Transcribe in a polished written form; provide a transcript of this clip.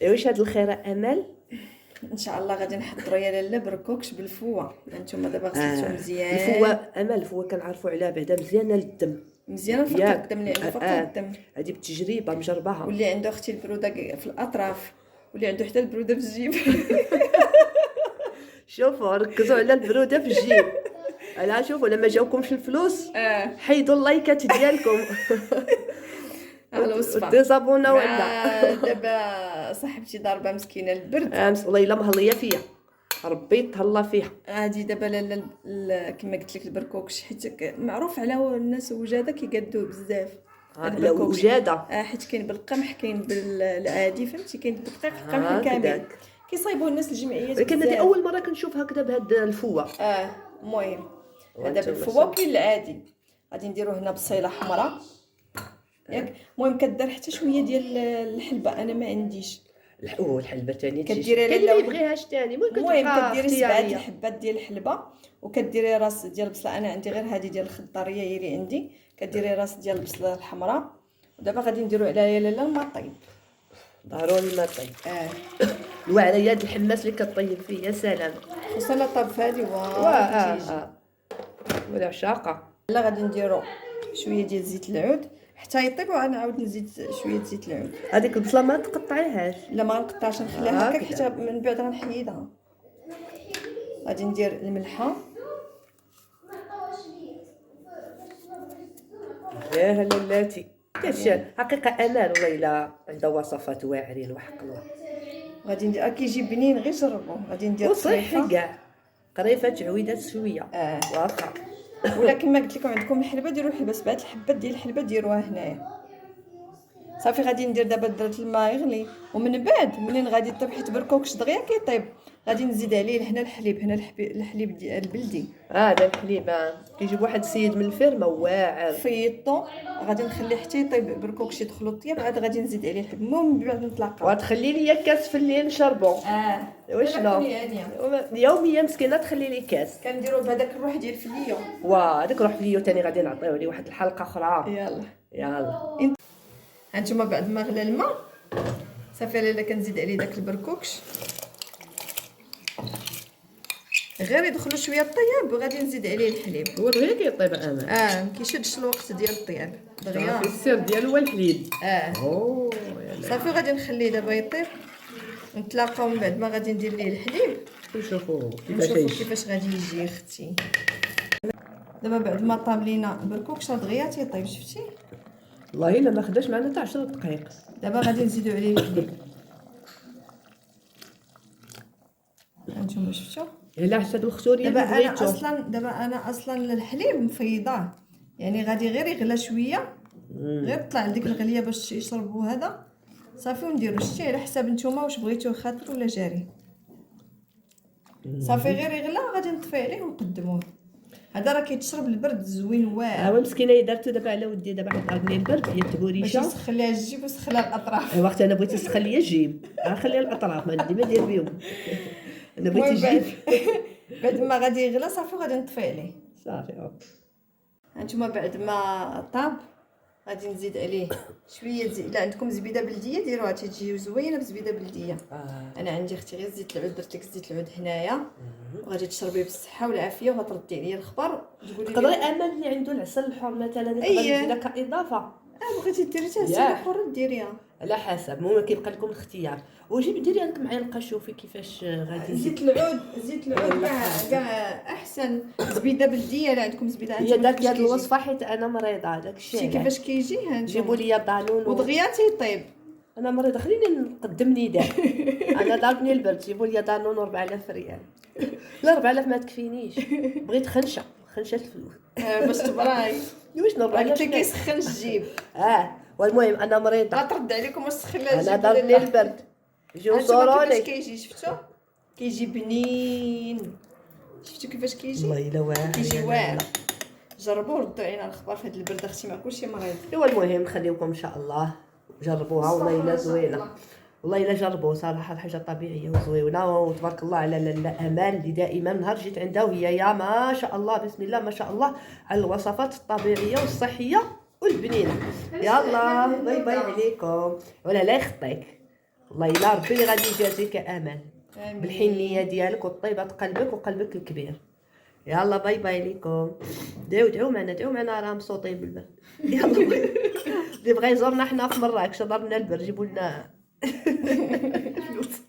واش هاد الخيره امل؟ ان شاء الله غادي نحضروا يا لاله بركوكش بالفوه. انتم دابا غسلتو مزيان. الفوه امل، الفوه كنعرفوا عليها بعدا مزيانه للدم، مزيانه فرط الدم، اللي عنده فرط الدم. هذه بالتجربه مجرباها. واللي عنده اختي البروده في الاطراف، واللي عنده حتى البروده في الجيب. شوفوا ركزوا على البروده في الجيب. لا شوفوا لما جاوكمش الفلوس حيدوا اللايكات ديالكم. على الوصفه ديزابونا ولا. دابا صاحبتي ضاربه مسكينه البرد. والله الا مهليه فيا، ربي يتهلا فيها. غادي دابا كما قلت لك البركوكش، حيت معروف على الناس وجاده كيقادوه بزاف. لا وجاده حيت كاين بالقمح، كاين بالعادي، فهمتي، كاين بالدقيق القمح كامل كيصايبوه الناس الجمعيات. لكن هذه اول مره كنشوف هكذا بهاد الفوه. المهم هذا بالفوه. وكاين العادي. غادي نديرو هنا بصيله حمراء ياك. المهم كدير حتى شويه ديال الحلبه، انا ما عنديش. الحلبه ثاني كديري كاين اللي يبغيهاش ثاني. المهم كديري 7 الحبات ديال الحلبه، وكديري راس ديال البصله. انا عندي غير هذه ديال الخضاريه هي اللي عندي. كديري راس ديال البصله الحمراء. ودابا غادي نديرو عليها يا لاله الماء طيب. ضروري ما طيب. الوعريه د الحماس اللي كطيب فيه يا سلام. خصنا لا طاب فادي ولا عشاقه. لا غادي نديرو شويه ديال زيت العود حتى يطيب، وغنعاود نزيد شويه زيت العود. هذيك البصله ما تقطعيهاش؟ لا ما نقطعش، نخليها هكاك حتى من بعد غنحيدها. غادي ندير الملحه. يا لالاتي كاش حقيقه امال والله الا عندها وصفات واعرين وحق الله. غادي ندير كيجي بنين، غير جربوه. غادي ندير قريفه كاع، قريفه تعويدات شويه واخا. ولا كما قلت لكم عندكم الحلبه ديروا الحلبه، 7 الحبات ديال الحلبه ديروها هنايا. صافي غادي ندير دابا درت الماء يغلي، ومن بعد منين غادي يطيب، حيت بركوكش دغيا كيطيب، غادي نزيد عليه هنا الحليب. هنا الحليب ديال البلدي. هذا الحليب كيجيب واحد السيد من الفيرما واعر. فيطو غادي نخليه حتى يطيب بركوكش يدخلو الطياب، عاد غادي نزيد عليه الحليب. المهم من بعد نتلاقاو. وتخلي لي كاس في الليل نشربو. وشنو يوميا مسكينه تخلي لي كاس. كنديرو بهذاك الروح ديال فليو. هذاك روح فليو ثاني غادي نعطيوه ليه واحد الحلقه اخرى. يلا هانتوما بعد ما غلى الماء صافي لاله كنزيد عليه داك البركوكش، غير يدخلوا شويه الطياب وغادي نزيد عليه الحليب. هو دغيا كيطيب امل. ما كيشدش الوقت ديال الطياب دغيا. صافي السر ديالو هو الحليب. صافي غادي نخليه دابا يطيب، نتلاقاو من بعد ما غادي ندير ليه الحليب. نشوفوا كيفاش غادي يجي اختي. دابا بعد ما طاب لينا البركوكش دغيا تيطيب، شفتي والله الا ما خداش معنا حتى 10 دقائق. دابا غادي نزيدو عليه الحليب. هانتوما شفتوا الا حسد الخسوريه دابا انا اصلا الحليب مفيضاه، يعني غادي غير يغلى شويه، غير طلع لديك الغليه باش يشربوا هذا صافي. ونديرو شتي على حساب نتوما واش بغيتوه خاطر ولا جاري. صافي غير يغلى غادي نطفي عليه ونقدموه. هذا راه كيتشرب البرد زوين واعر. مسكينه درتو دابا على ودي. دابا عطاني البرد هي التبوريشه باش نسخن ليها الجيب ونسخن لها الاطراف. وقت انا بغيت نسخن ليا الجيب خليها الاطراف ما عندي ما ندير بهم. انا بغيت الجيب. بعد ما غادي يغلى صافي غادي نطفي عليه صافي. هانتوما بعد ما طاب غادي نزيد عليه شويه زيت. لا عندكم زبيده بلديه ديروها تجي زوينه بزبيده بلديه. انا عندي اختي غير زيت العود، درت لك زيت العود هنايا. وغادي تشربيه بالصحه والعافيه وغتردي عليا الخبر. تقدري امل اللي عنده العسل الحر مثلا يقدر كاضافه. بغيتي ديري حتى عسل حر ديريها على حسب. المهم كيبقى لكم الاختيار. وجيب ديري عندك معلقه شوفي كيفاش غادي. زيت العود كاع احسن. زبيده بلديه لا عندكم زبيده. هي دارت هاد الوصفه حيت انا مريضه. داكشي شتي كيفاش كيجي. جيبوا لي دانون ودغيا تيطيب. انا مريضه خليني نقدم نداء. انا ضربني البرد. جيبوا لي دانون 4000 ريال. لا 4000 ما تكفينيش. بغيت خنشه الفلوس باش تبراي. واش نربح قلت لك كيسخن الجيب. والمهم انا مريضه. غترد عليكم واش سخن لها الجيب. انا ضربني البرد. جيو صوروني كيفاش كيجي. شفتوا كيجي بنين. شفتوا كيفاش كيجي. والله الا واعر. كيجي واعر. جربوه ردوا علينا الخبر في هذا البرد اختي مع كلشي مريض. ايوا المهم نخليوكم ان شاء الله جربوها. والله الا زوينه. والله الا جربوا صراحه حاجه طبيعيه وزوينه. وتبارك الله على امال اللي دائما نهار جيت عندها وهي يا ما شاء الله بسم الله ما شاء الله على الوصفات الطبيعيه والصحيه والبنينه. يلا باي باي عليكم. ولا لا يخطيك والله الا ربي اللي غادي يجازيك امل آمين. بالحنيه ديالك وطيبه قلبك وقلبك الكبير. يلا باي باي ليكم. دعوا معنا راه مبسوطين بالبرد. يلا باي. اللي بغى يزورنا حنا في مراكش ضربنا البرد جيبوا لنا فلوس.